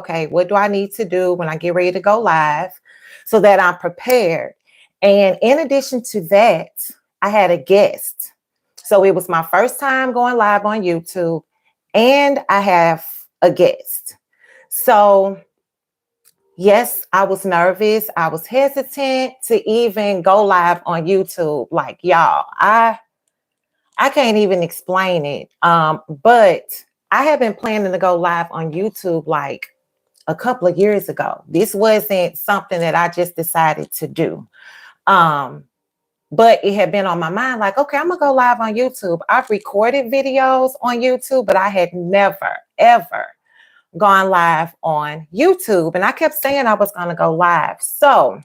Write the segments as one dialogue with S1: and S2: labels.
S1: okay, what do I need to do when I get ready to go live so that I'm prepared? And in addition to that, I had a guest. So it was my first time going live on YouTube, and I have a guest. So yes, I was nervous. I was hesitant to even go live on YouTube. Like, y'all, I can't even explain it. But I have been planning to go live on YouTube like a couple of years ago. This wasn't something that I just decided to do. But it had been on my mind, like, okay, I'm gonna go live on YouTube. I've recorded videos on YouTube, but I had never, ever gone live on YouTube. And I kept saying I was gonna go live. So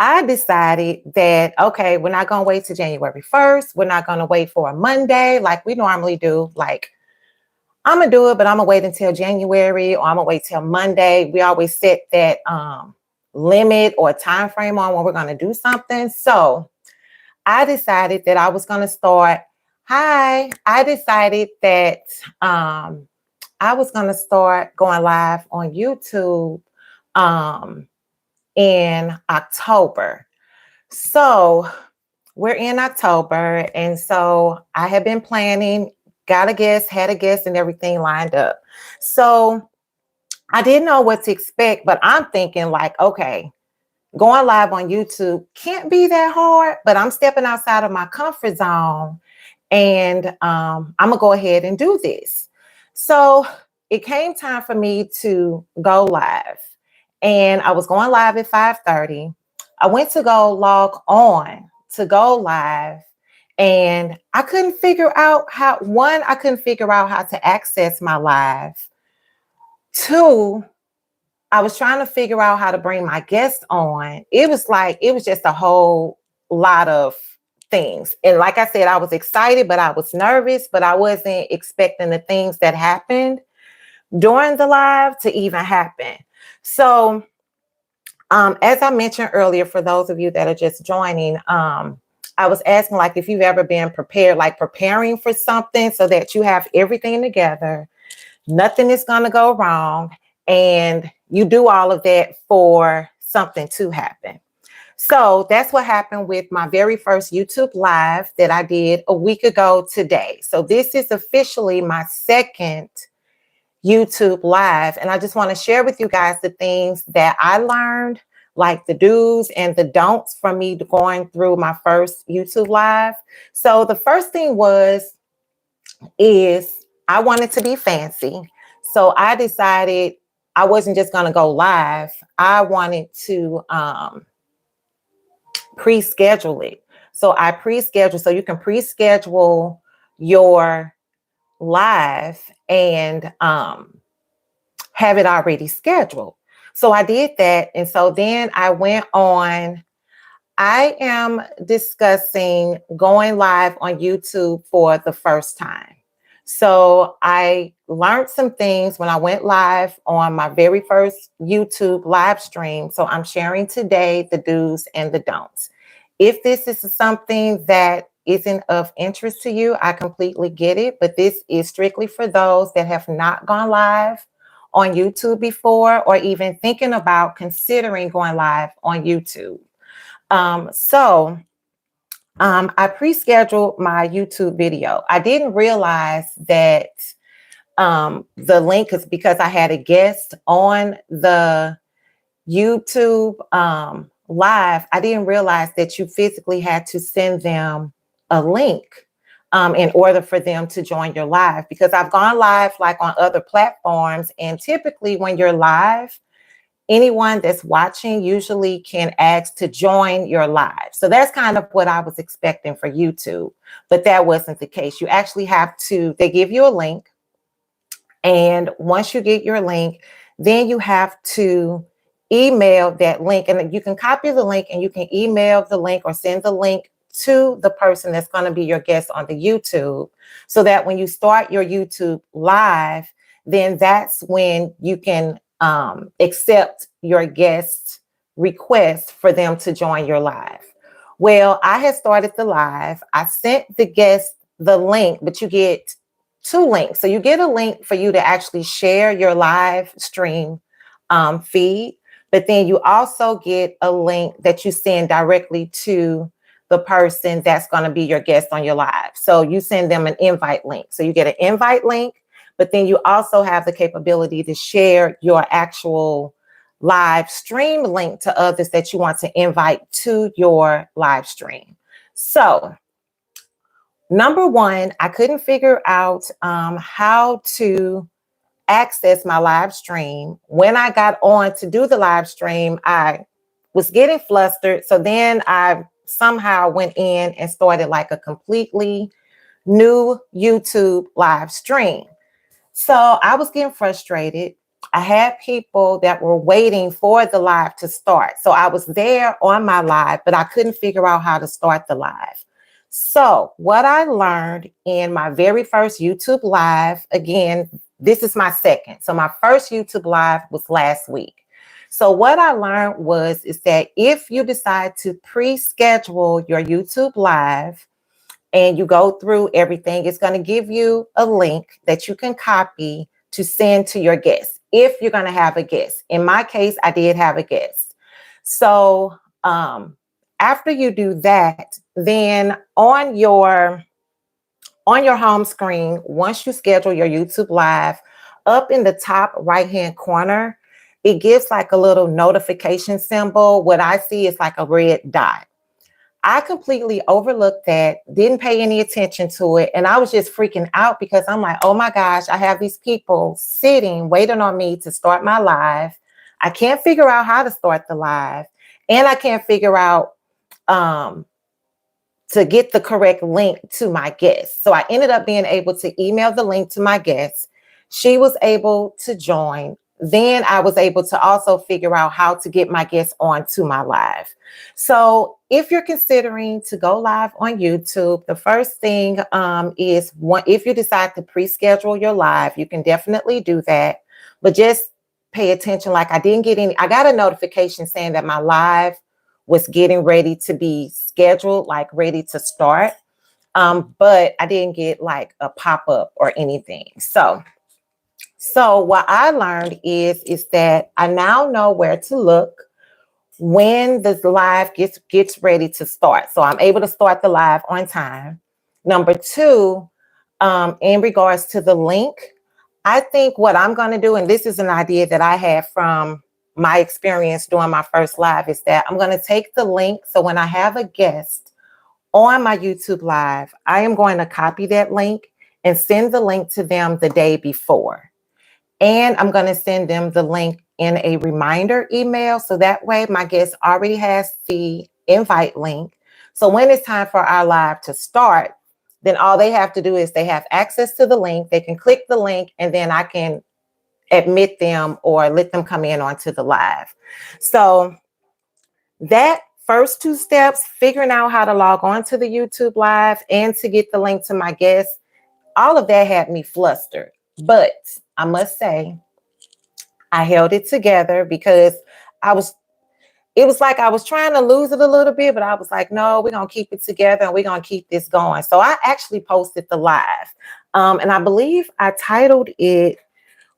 S1: I decided that, okay, we're not gonna wait till January 1st. We're not gonna wait for a Monday like we normally do. Like, I'm gonna do it, but I'm gonna wait until January, or I'm gonna wait till Monday. We always set that limit or time frame on when we're gonna do something. So I decided that I was gonna start. I decided that I was gonna start going live on YouTube in October. So we're in October, and so I have been planning, got a guest, had a guest, and everything lined up. So I didn't know what to expect, but I'm thinking like, okay, going live on YouTube can't be that hard, but I'm stepping outside of my comfort zone, and I'm gonna go ahead and do this. So it came time for me to go live, and I was going live at 5:30. I went to go log on to go live, and I couldn't figure out how, one, I couldn't figure out how to access my live. Two, I was trying to figure out how to bring my guests on. It was just a whole lot of things. And like I said, I was excited, but I was nervous, but I wasn't expecting the things that happened during the live to even happen. So as I mentioned earlier, for those of you that are just joining, I was asking like if you've ever been prepared, like preparing for something so that you have everything together, nothing is going to go wrong, and you do all of that for something to happen. So that's what happened with my very first YouTube live that I did a week ago today. So this is officially my second YouTube live. And I just want to share with you guys the things that I learned, like the do's and the don'ts from me going through my first YouTube live. So the first thing is I wanted to be fancy. So I decided I wasn't just going to go live. I wanted to pre-schedule it. So I pre-schedule, so you can pre-schedule your live and have it already scheduled. So I did that. And so then I went on. I am discussing going live on YouTube for the first time. So I learned some things when I went live on my very first YouTube live stream. So I'm sharing today the do's and the don'ts. If this is something that isn't of interest to you, I completely get it. But this is strictly for those that have not gone live on YouTube before, or even thinking about considering going live on YouTube. I pre-scheduled my YouTube video. I didn't realize that the link is because I had a guest on the YouTube live. I didn't realize that you physically had to send them a link in order for them to join your live, because I've gone live like on other platforms, and typically when you're live, anyone that's watching usually can ask to join your live. So that's kind of what I was expecting for YouTube, but that wasn't the case. You actually have to, they give you a link, and once you get your link, then you have to email that link, and you can copy the link and you can email the link or send the link to the person that's going to be your guest on the YouTube, so that when you start your YouTube live, then that's when you can accept your guest request for them to join your live. Well, I had started the live. I sent the guest the link, but you get two links. So you get a link for you to actually share your live stream feed, but then you also get a link that you send directly to the person that's going to be your guest on your live. So you send them an invite link. So you get an invite link, but then you also have the capability to share your actual live stream link to others that you want to invite to your live stream. So number one, I couldn't figure out how to access my live stream. When I got on to do the live stream, I was getting flustered. So then I somehow went in and started like a completely new YouTube live stream. So I was getting frustrated. I had people that were waiting for the live to start. So I was there on my live, but I couldn't figure out how to start the live. So what I learned in my very first YouTube live, again, this is my second. So my first YouTube live was last week. So what I learned is that if you decide to pre-schedule your YouTube live and you go through everything, it's going to give you a link that you can copy to send to your guests if you're going to have a guest. In my case, I did have a guest. So after you do that, then on your home screen, once you schedule your YouTube live, up in the top right-hand corner, it gives like a little notification symbol. What I see is like a red dot. I completely overlooked that, didn't pay any attention to it. And I was just freaking out because I'm like, oh my gosh, I have these people sitting, waiting on me to start my live. I can't figure out how to start the live. And I can't figure out to get the correct link to my guest. So I ended up being able to email the link to my guest. She was able to join. Then I was able to also figure out how to get my guests onto my live. So if you're considering to go live on YouTube, the first thing is if you decide to pre-schedule your live, you can definitely do that. But just pay attention. Like I got a notification saying that my live was getting ready to be scheduled, like ready to start. But I didn't get like a pop-up or anything. So what I learned is that I now know where to look when the live gets ready to start. So I'm able to start the live on time. Number two, in regards to the link, I think what I'm going to do, and this is an idea that I had from my experience doing my first live, is that I'm going to take the link. So when I have a guest on my YouTube live, I am going to copy that link and send the link to them the day before. And I'm going to send them the link in a reminder email. So that way my guest already has the invite link. So when it's time for our live to start, then all they have to do is they have access to the link. They can click the link and then I can admit them or let them come in onto the live. So that first two steps, figuring out how to log on to the YouTube live and to get the link to my guests, all of that had me flustered. But I must say, I held it together because it was like I was trying to lose it a little bit, but I was like, no, we're going to keep it together and we're going to keep this going. So I actually posted the live. And I believe I titled it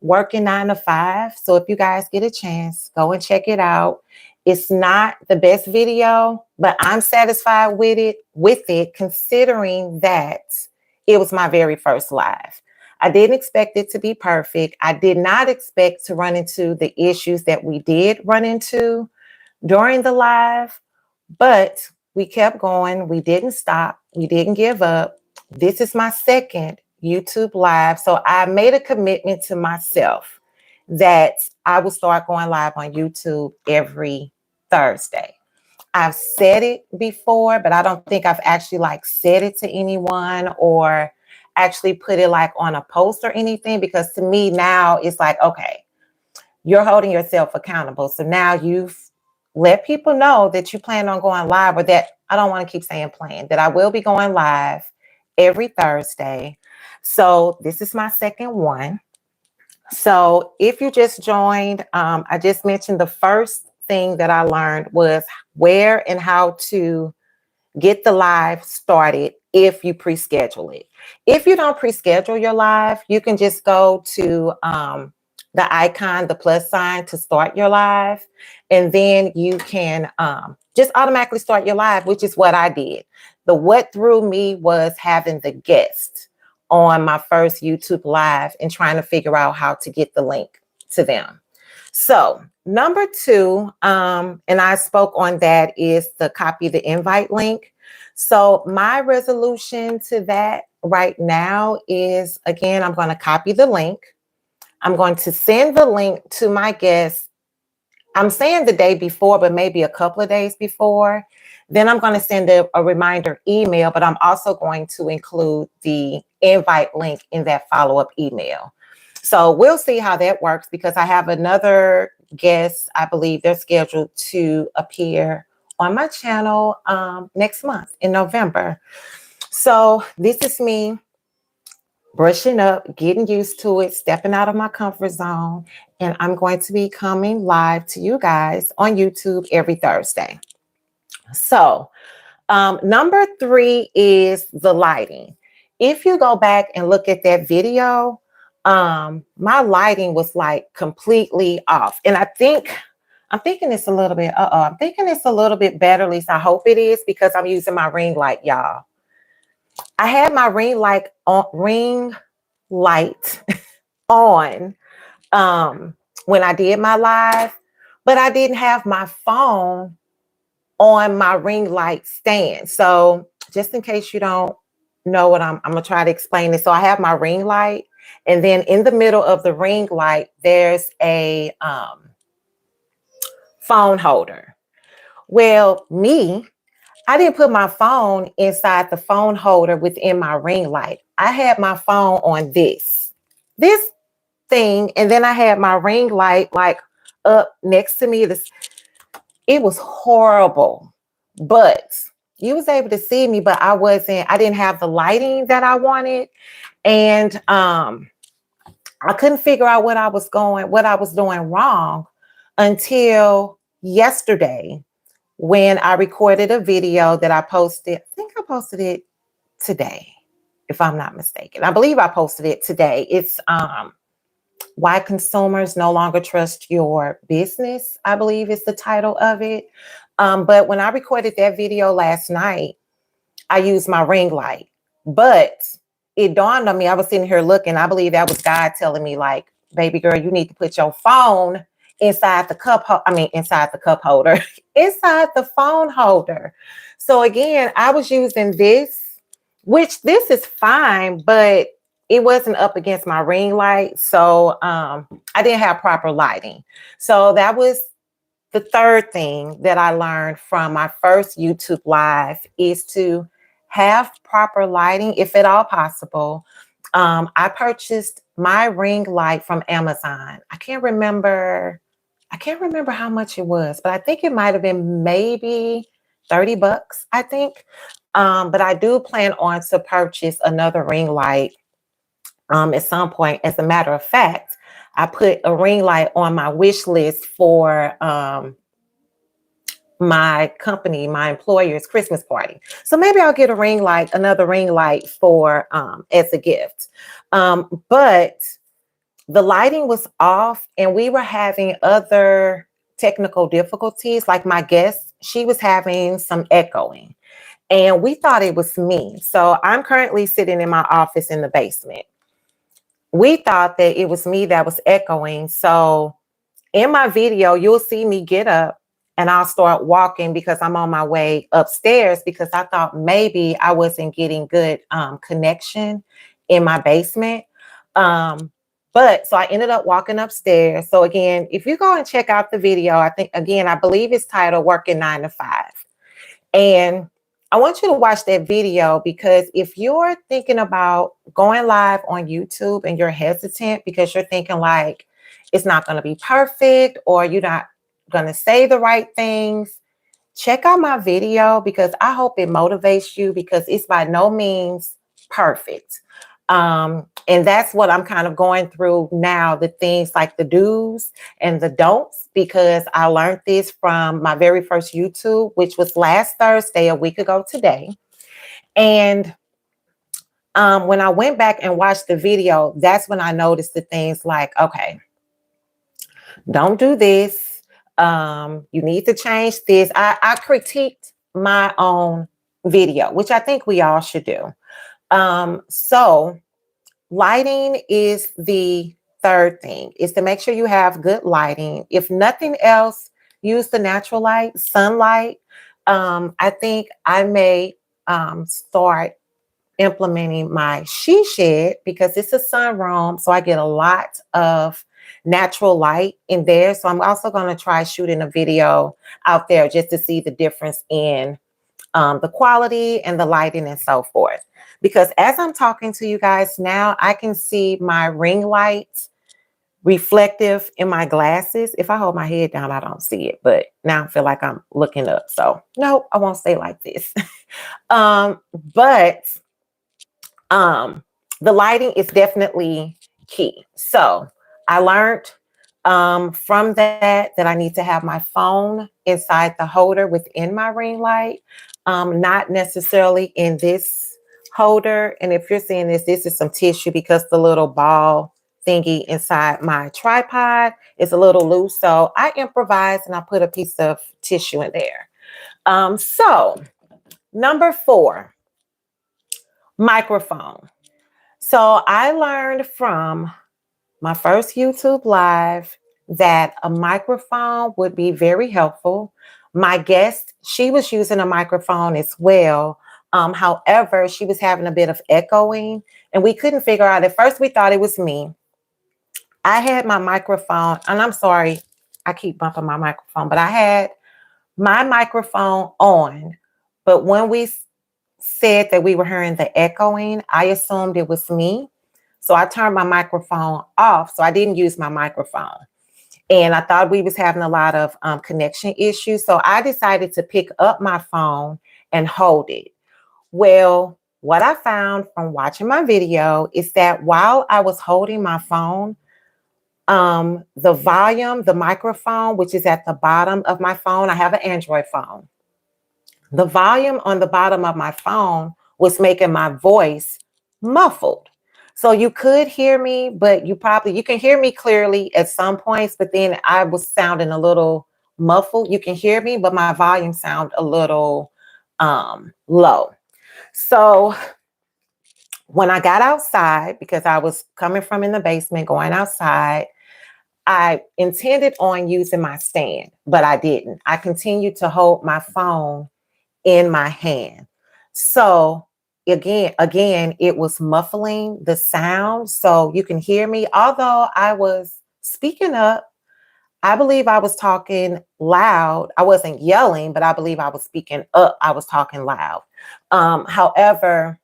S1: Working 9 to 5. So if you guys get a chance, go and check it out. It's not the best video, but I'm satisfied with it considering that it was my very first live. I didn't expect it to be perfect. I did not expect to run into the issues that we did run into during the live, but we kept going. We didn't stop. We didn't give up. This is my second YouTube live. So I made a commitment to myself that I will start going live on YouTube every Thursday. I've said it before, but I don't think I've actually like said it to anyone or actually put it like on a post or anything, because to me now it's like, okay, you're holding yourself accountable. So now you've let people know that you plan on going live, or that I don't want to keep saying plan, that I will be going live every Thursday. So this is my second one. So if you just joined, I just mentioned the first thing that I learned was where and how to get the live started if you pre-schedule it. If you don't pre-schedule your live, you can just go to the icon, the plus sign to start your live. And then you can just automatically start your live, which is what I did. What threw me was having the guest on my first YouTube live and trying to figure out how to get the link to them. So number 2, and I spoke on that, is the copy the invite link. So my resolution to that right now is, again, I'm going to copy the link. I'm going to send the link to my guests. I'm saying the day before, but maybe a couple of days before. Then I'm going to send a reminder email, but I'm also going to include the invite link in that follow-up email. So we'll see how that works, because I have another guest. I believe they're scheduled to appear on my channel next month in November. So this is me brushing up, getting used to it, stepping out of my comfort zone. And I'm going to be coming live to you guys on YouTube every Thursday. So number 3 is the lighting. If you go back and look at that video, my lighting was like completely off. And I'm thinking it's a little bit, I'm thinking it's a little bit better. At least I hope it is, because I'm using my ring light, y'all. I had my ring light on when I did my live, but I didn't have my phone on my ring light stand. So just in case you don't know what I'm gonna try to explain it. So I have my ring light, and then in the middle of the ring light, there's a phone holder. Well, I didn't put my phone inside the phone holder within my ring light. I had my phone on this thing, and then I had my ring light like up next to me. It was horrible, but you was able to see me, but I didn't have the lighting that I wanted. And I couldn't figure out what I was doing wrong until yesterday, when I recorded a video that I posted. I think I posted it today, if I'm not mistaken. I believe I posted it today. It's Why Consumers No Longer Trust Your Business, I believe is the title of it. But when I recorded that video last night, I used my ring light. But it dawned on me, I was sitting here looking, I believe that was God telling me, like, baby girl, you need to put your phone inside the inside the phone holder. So again, I was using this, which this is fine, but it wasn't up against my ring light. So I didn't have proper lighting. So that was the third thing that I learned from my first YouTube live, is to have proper lighting, if at all possible. I purchased my ring light from Amazon. I can't remember how much it was, but I think it might have been maybe $30, I think. But I do plan on to purchase another ring light at some point. As a matter of fact, I put a ring light on my wish list for my company, my employer's Christmas party. So maybe I'll get another ring light for as a gift. But the lighting was off, and we were having other technical difficulties. Like my guest, she was having some echoing, and we thought it was me. So I'm currently sitting in my office in the basement. We thought that it was me that was echoing. So in my video, you'll see me get up and I'll start walking, because I'm on my way upstairs, because I thought maybe I wasn't getting good connection in my basement. But so I ended up walking upstairs. So again, if you go and check out the video, I believe it's titled Working 9 to 5. And I want you to watch that video, because if you're thinking about going live on YouTube and you're hesitant because you're thinking like it's not going to be perfect, or you're not going to say the right things, check out my video, because I hope it motivates you, because it's by no means perfect. And that's what I'm kind of going through now, the things like the do's and the don'ts, because I learned this from my very first YouTube, which was last Thursday, a week ago today. And When I went back and watched the video, that's when I noticed the things like, okay, don't do this. You need to change this. I critiqued my own video, which I think we all should do. So lighting is the third thing, is to make sure you have good lighting. If nothing else, use the natural light, sunlight. I think I may start implementing my she shed because it's a sunroom, so I get a lot of natural light in there. So I'm also going to try shooting a video out there just to see the difference in the quality and the lighting and so forth. Because as I'm talking to you guys now, I can see my ring light reflective in my glasses. If I hold my head down, I don't see it, but now I feel like I'm looking up. So no, I won't stay like this. But the lighting is definitely key. So I learned from that I need to have my phone inside the holder within my ring light, not necessarily in this holder. And if you're seeing this, this is some tissue because the little ball thingy inside my tripod is a little loose. So I improvised and I put a piece of tissue in there. So number 4, microphone. So I learned from my first YouTube live that a microphone would be very helpful. My guest, she was using a microphone as well. However, she was having a bit of echoing and we couldn't figure out. At first, we thought it was me. I had my microphone, and I'm sorry, I keep bumping my microphone, but I had my microphone on. But when we said that we were hearing the echoing, I assumed it was me. So I turned my microphone off. So I didn't use my microphone. And I thought we was having a lot of connection issues. So I decided to pick up my phone and hold it. Well, what I found from watching my video is that while I was holding my phone, the volume, the microphone, which is at the bottom of my phone, I have an Android phone. The volume on the bottom of my phone was making my voice muffled. So you could hear me, but you can hear me clearly at some points, but then I was sounding a little muffled. You can hear me, but my volume sound a little low. So when I got outside, because I was coming from in the basement, going outside, I intended on using my stand, but I didn't. I continued to hold my phone in my hand. So again, it was muffling the sound. So you can hear me, although I was speaking up. I believe I was talking loud. I wasn't yelling, but I believe I was speaking up. I was talking loud. However,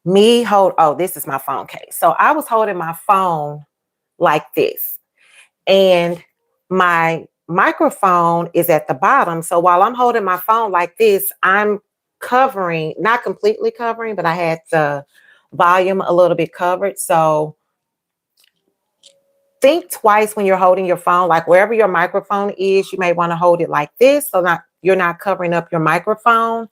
S1: this is my phone case. So I was holding my phone like this, and my microphone is at the bottom. So while I'm holding my phone like this, I'm covering, not completely covering, but I had the volume a little bit covered. So think twice when you're holding your phone, like wherever your microphone is, you may want to hold it like this so you're not covering up your microphone.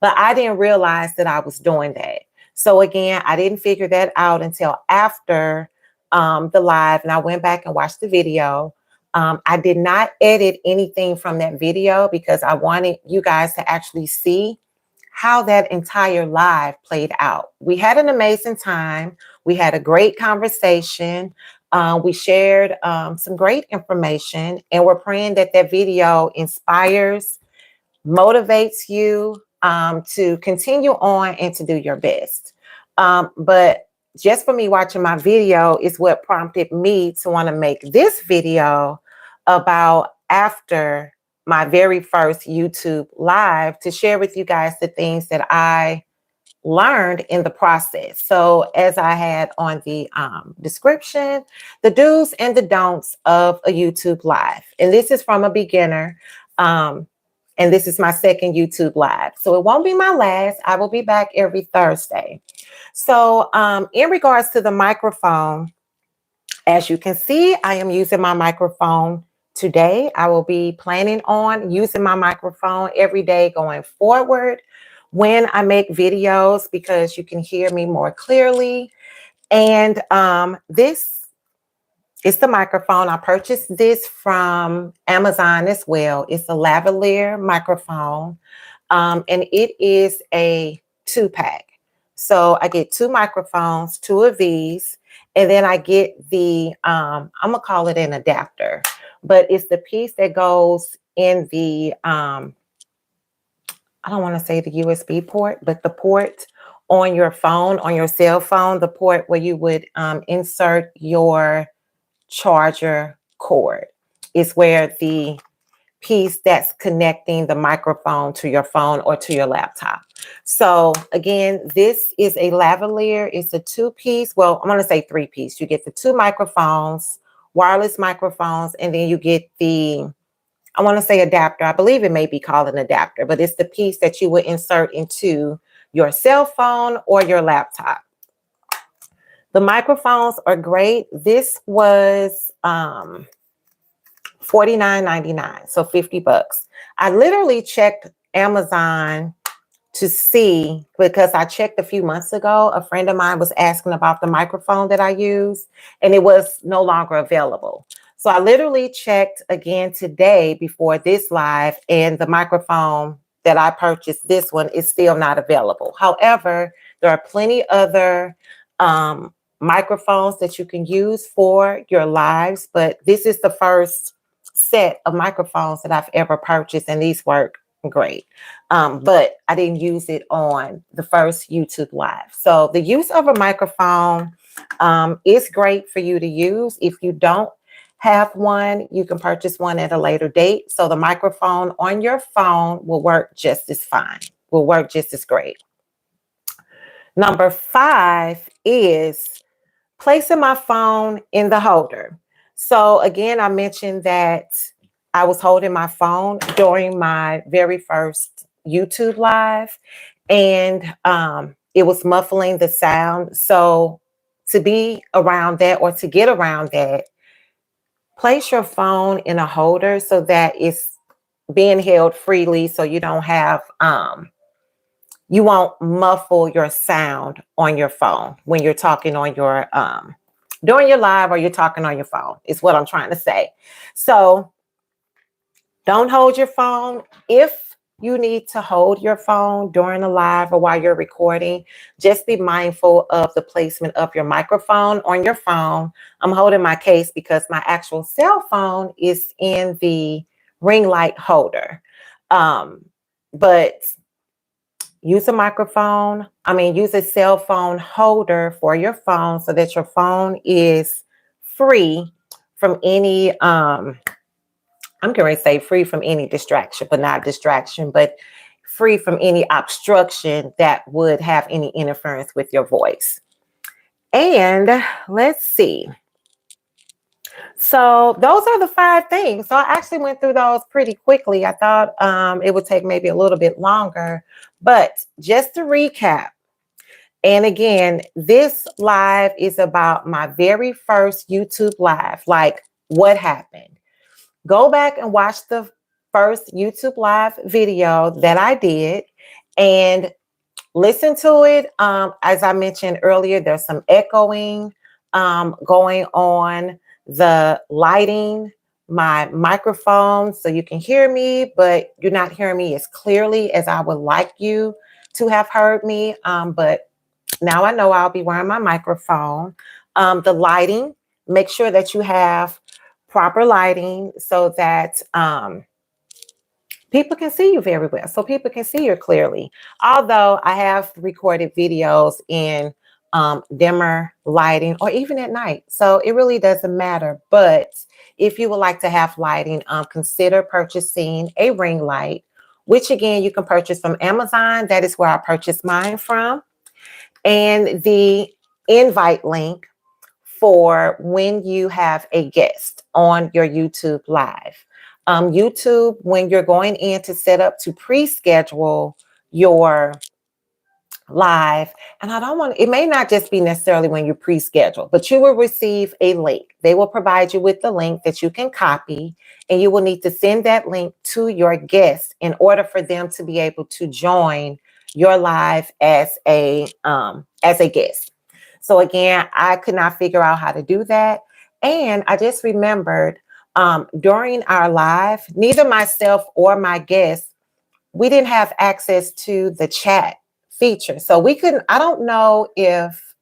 S1: But I didn't realize that I was doing that. So again, I didn't figure that out until after the live, and I went back and watched the video. I did not edit anything from that video because I wanted you guys to actually see how that entire live played out. We had an amazing time. We had a great conversation. We shared some great information, and we're praying that that video inspires, motivates you to continue on and to do your best. But just for me watching my video is what prompted me to want to make this video about after my very first YouTube live, to share with you guys the things that I learned in the process. So as I had on the description, the do's and the don'ts of a YouTube live. And this is from a beginner. And this is my second YouTube live. So it won't be my last. I will be back every Thursday. So in regards to the microphone, as you can see, I am using my microphone today. I will be planning on using my microphone every day going forward. when I make videos because you can hear me more clearly. And this is the microphone. I purchased this from Amazon as well. It's a lavalier microphone, and it is a 2-pack. So I get 2 microphones, 2 of these, and then I get the, I'm gonna call it an adapter, but it's the piece that goes in the, I don't want to say the USB port, but the port on your phone, on your cell phone, the port where you would insert your charger cord is where the piece that's connecting the microphone to your phone or to your laptop. So again, this is a lavalier. It's a 2-piece. Well, I'm going to say 3-piece. You get the 2 microphones, wireless microphones, and then you get the, I want to say adapter. I believe it may be called an adapter, but it's the piece that you would insert into your cell phone or your laptop. The microphones are great. This was $49.99, so $50. I literally checked Amazon to see, because I checked a few months ago. A friend of mine was asking about the microphone that I use, and it was no longer available. So I literally checked again today before this live, and the microphone that I purchased, this one, is still not available. However, there are plenty other microphones that you can use for your lives, but this is the first set of microphones that I've ever purchased, and these work great. But I didn't use it on the first YouTube live. So the use of a microphone is great for you to use. If you don't have one, you can purchase one at a later date. So the microphone on your phone will work just as fine, will work just as great. Number 5 is placing my phone in the holder. So again, I mentioned that I was holding my phone during my very first YouTube live, and it was muffling the sound. So to be around that, or to get around that, place your phone in a holder so that it's being held freely, so you don't have, you won't muffle your sound on your phone when you're talking on your, during your live, or you're talking on your phone, is what I'm trying to say. So don't hold your phone. If you need to hold your phone during a live or while you're recording, just be mindful of the placement of your microphone on your phone. I'm holding my case because my actual cell phone is in the ring light holder. But use a microphone. Use a cell phone holder for your phone so that your phone is free from any, I'm going to say free from any distraction, but not distraction, but free from any obstruction that would have any interference with your voice. And let's see. So those are the 5 things. So I actually went through those pretty quickly. I thought it would take maybe a little bit longer, but just to recap. And again, this live is about my very first YouTube live. Like, what happened? Go back and watch the first YouTube live video that I did and listen to it. As I mentioned earlier, there's some echoing going on, the lighting, my microphone, so you can hear me, but you're not hearing me as clearly as I would like you to have heard me. But now I know I'll be wearing my microphone. The lighting, make sure that you have proper lighting so that people can see you very well, so people can see you clearly. Although I have recorded videos in dimmer lighting, or even at night, so it really doesn't matter. But if you would like to have lighting, consider purchasing a ring light, which again, you can purchase from Amazon. That is where I purchased mine from. And the invite link for when you have a guest on your YouTube live. YouTube, when you're going in to set up to pre-schedule your live, and I don't want, it may not just be necessarily when you pre-schedule, but you will receive a link. They will provide you with the link that you can copy, and you will need to send that link to your guests in order for them to be able to join your live as a guest. So again, I could not figure out how to do that. And I just remembered during our live, neither myself or my guests, we didn't have access to the chat feature. So we couldn't, I don't know if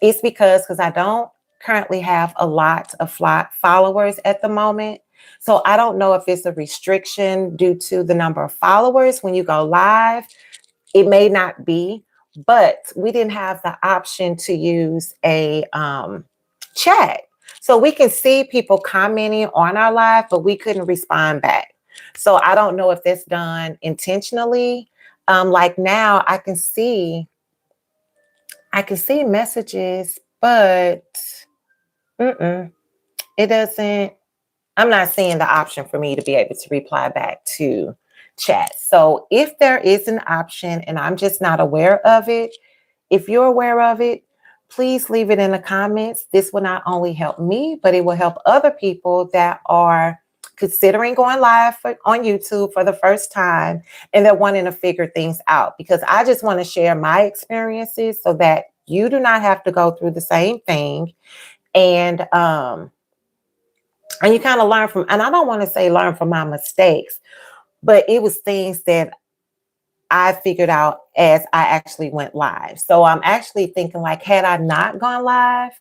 S1: it's because I don't currently have a lot of followers at the moment. So I don't know if it's a restriction due to the number of followers when you go live. It may not be, but we didn't have the option to use a chat. So we can see people commenting on our live, but we couldn't respond back. So I don't know if that's done intentionally. Like now I can see messages, but it doesn't, I'm not seeing the option for me to be able to reply back to chat. So if there is an option and I'm just not aware of it, if you're aware of it, please leave it in the comments. This will not only help me, but it will help other people that are considering going live on YouTube for the first time and they're wanting to figure things out, because I just want to share my experiences so that you do not have to go through the same thing. And you kind of learn from, and I don't want to say learn from my mistakes, but it was things that I figured out as I actually went live. So I'm actually thinking like, had I not gone live,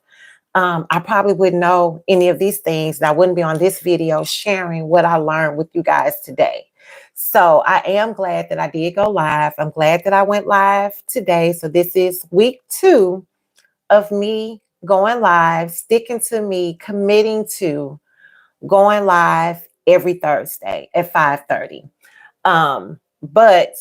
S1: I probably wouldn't know any of these things. And I wouldn't be on this video sharing what I learned with you guys today. So I am glad that I did go live. I'm glad that I went live today. So this is week 2 of me going live, sticking to me, committing to going live every Thursday at 5:30. But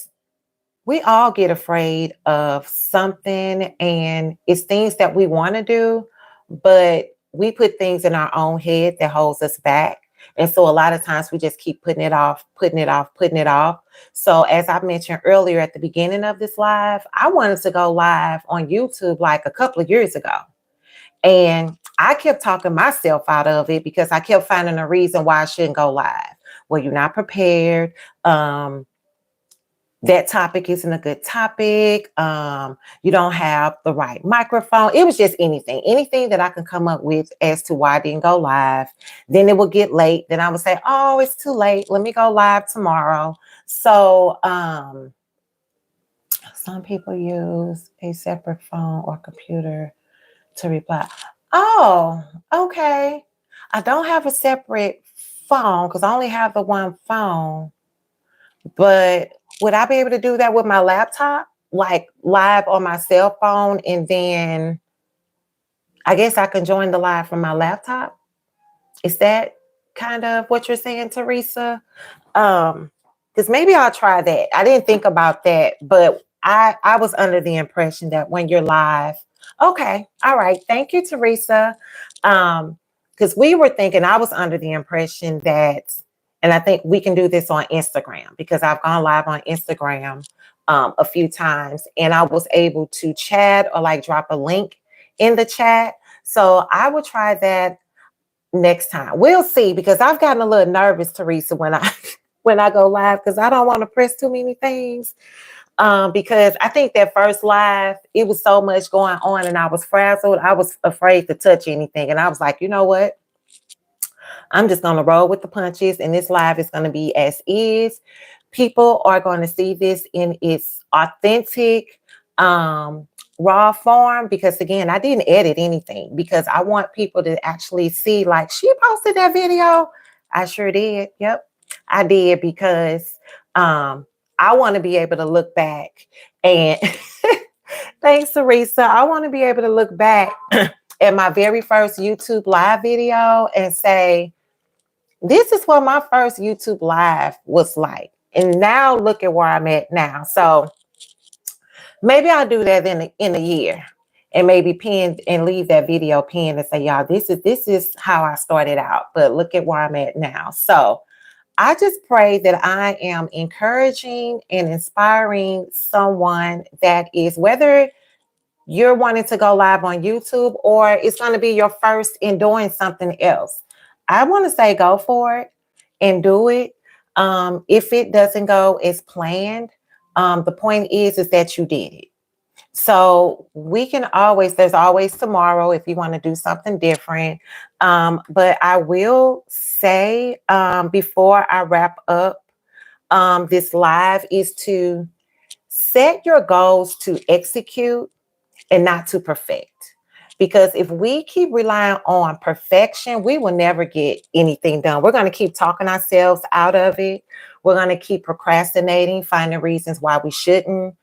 S1: we all get afraid of something, and it's things that we want to do, but we put things in our own head that holds us back. And so a lot of times we just keep putting it off, putting it off, putting it off. So as I mentioned earlier at the beginning of this live, I wanted to go live on YouTube like a couple of years ago. And I kept talking myself out of it because I kept finding a reason why I shouldn't go live. Well, you're not prepared. That topic isn't a good topic. You don't have the right microphone. It was just anything that I can come up with as to why I didn't go live. Then it would get late. Then I would say, oh, it's too late. Let me go live tomorrow. So some people use a separate phone or computer to reply. Oh, okay. I don't have a separate phone because I only have the one phone. But would I be able to do that with my laptop? Like live on my cell phone, and then I guess I can join the live from my laptop? Is that kind of what you're saying, Teresa? Because maybe I'll try that. I didn't think about that, but I was under the impression that when you're live, okay, all right, thank you, Teresa. Because we were thinking, I was under the impression that, and I think we can do this on Instagram because I've gone live on Instagram a few times, and I was able to chat or like drop a link in the chat. So I will try that next time. We'll see, because I've gotten a little nervous, Teresa, when I go live, because I don't want to press too many things. Because I think that first live, it was so much going on and I was frazzled. I was afraid to touch anything. And I was like, you know what? I'm just going to roll with the punches, and this live is going to be as is. People are going to see this in its authentic, raw form, because again, I didn't edit anything because I want people to actually see, like, she posted that video. I sure did. Yep, I did, because I want to be able to look back and thanks, Teresa. I want to be able to look back at my very first YouTube live video and say, this is what my first YouTube live was like. And now look at where I'm at now. So maybe I'll do that in a year, and maybe pin and leave that video pinned and say, y'all, this is how I started out, but look at where I'm at now. So I just pray that I am encouraging and inspiring someone that is, whether you're wanting to go live on YouTube or it's going to be your first in doing something else. I want to say go for it and do it. If it doesn't go as planned, The point is that you did it. So we can always, there's always tomorrow if you want to do something different. But I will say before I wrap up this live is to set your goals to execute and not to perfect. Because if we keep relying on perfection, we will never get anything done. We're going to keep talking ourselves out of it. We're going to keep procrastinating, finding reasons why we shouldn't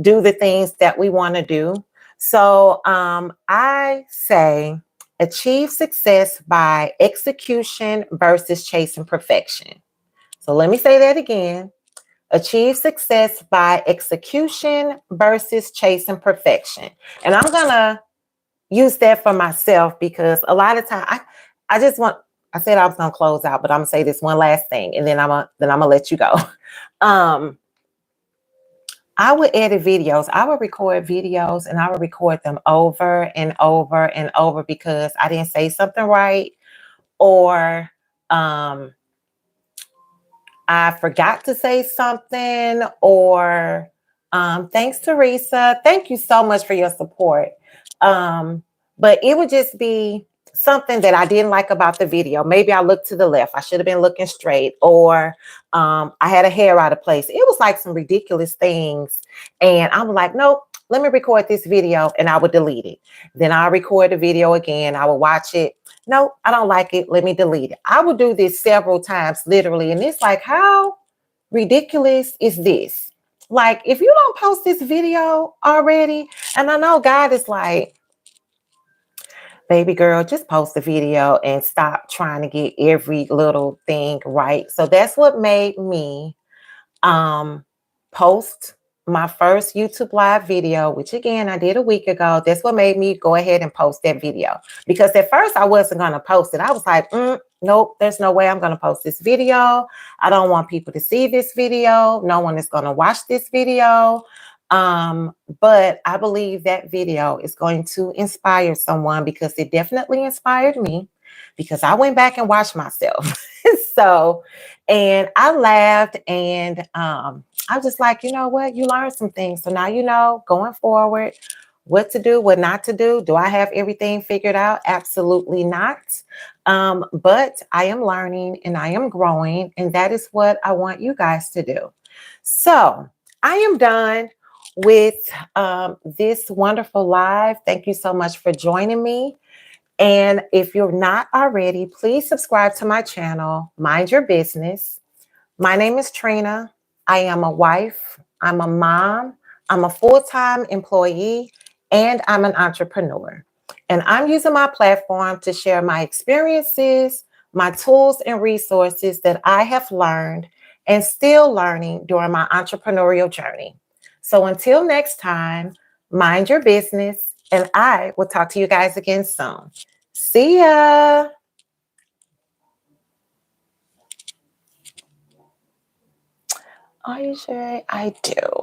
S1: do the things that we want to do. So I say achieve success by execution versus chasing perfection. So let me say that again. Achieve success by execution versus chasing perfection. And I'm going to use that for myself because a lot of time I just want, I said I was going to close out, but I'm going to say this one last thing and then I'm going to let you go. I would edit videos. I would record videos and I would record them over and over and over because I didn't say something right or I forgot to say something or thanks, Teresa. Thank you so much for your support. But it would just be something that I didn't like about the video. Maybe I looked to the left. I should have been looking straight or I had a hair out of place. It was like some ridiculous things. And I was like, nope, let me record this video and I would delete it. Then I'll record the video again. I will watch it. No, I don't like it. Let me delete it. I would do this several times, literally. And it's like, how ridiculous is this? Like, if you don't post this video already, and I know God is like, baby girl, just post the video and stop trying to get every little thing right. So that's what made me post my first YouTube live video, which again, I did a week ago. That's what made me go ahead and post that video. Because at first I wasn't going to post it. I was like, nope, there's no way I'm going to post this video. I don't want people to see this video. No one is going to watch this video. But I believe that video is going to inspire someone because it definitely inspired me because I went back and watched myself. So, and I laughed and I was just like, you know what? You learned some things. So now you know going forward what to do, what not to do. Do I have everything figured out? Absolutely not. But I am learning and I am growing. And that is what I want you guys to do. So I am done with this wonderful live. Thank you so much for joining me. And if you're not already, please subscribe to my channel, Mind Your Business. My name is Trina. I am a wife. I'm a mom. I'm a full-time employee, and I'm an entrepreneur. And I'm using my platform to share my experiences, my tools and resources that I have learned and still learning during my entrepreneurial journey. So until next time, mind your business, and I will talk to you guys again soon. See ya. Are you sure? I do.